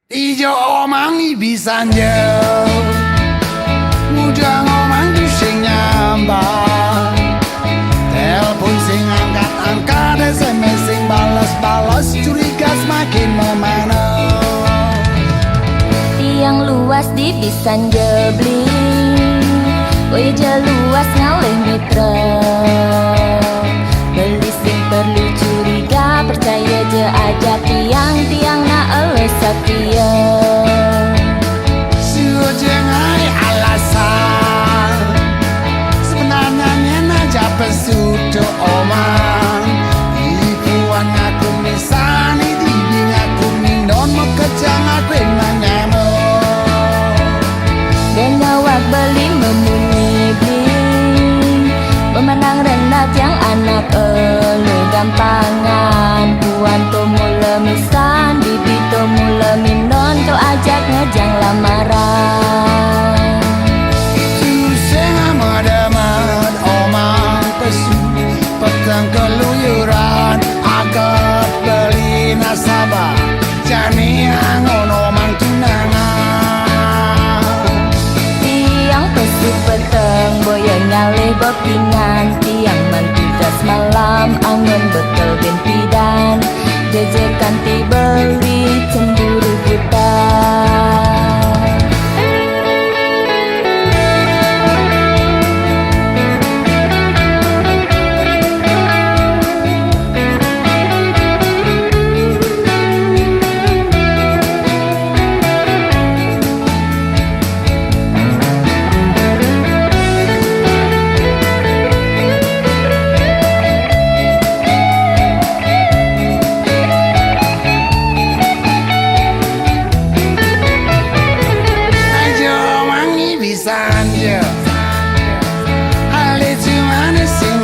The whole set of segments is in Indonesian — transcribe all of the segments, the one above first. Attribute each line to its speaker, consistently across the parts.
Speaker 1: Ijo omang bisa jauh, mudah ngomong di sing nyambang. Telepon sing angkat-angkat, SMS sing balas-balas, curiga semakin memana.
Speaker 2: Tiang luas di pisan jebling, woy jeluas ngalih mitra. Beli sing perlu curiga, percaya je aja tiang-tiang na ele setia.
Speaker 1: Sujengai alasan, sebenarnya nyena capek sudah omang. Ibuan ngaku misani, didi ngaku mindon, mau kerja ngaku nanyamo.
Speaker 2: Dan ngawak beli memuni bling, memenang rendah tiang anak elu gampangan. Puan to mula misan, bibi to mula mindon, to ajak ngejang lamaran.
Speaker 1: Susah amat-amat omang pesu, petang keluyuran, agak beli nasabah, jani angon omang tunangan.
Speaker 2: Tiang pesu peteng, boya ngalih bopingan. Tiang mantudas malam, angon bekel ben pidan. Jejekan ti beli, cemburu buta.
Speaker 1: Sanja, hal itu mana sing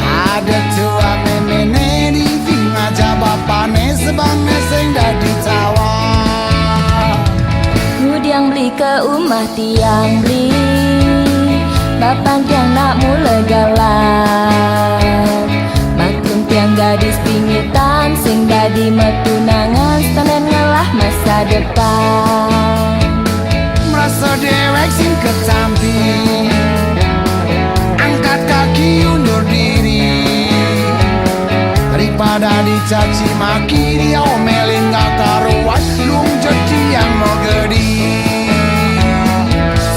Speaker 1: ada tua memene di vinga jaba pane sebangnya sing dadi tawa.
Speaker 2: Ngudiang beli ke umah tiang beli, bapan tiang nak mulai galak. Maklum tiang gadis pingitan, sing dadi metunangan, standen ngelah masa depan.
Speaker 1: Merasa dewek sing ketampi, angkat kaki undur diri, daripada dicaci maki dia omelin gak karuan, lung jadi yang mau gedi.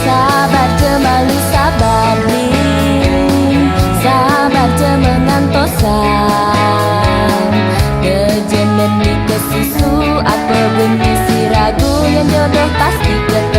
Speaker 2: Sabar je malu sabar li, sabar je mengantosan. Kejemen ni kesusu, apa benih si ragu, yang jodoh pasti ketemu.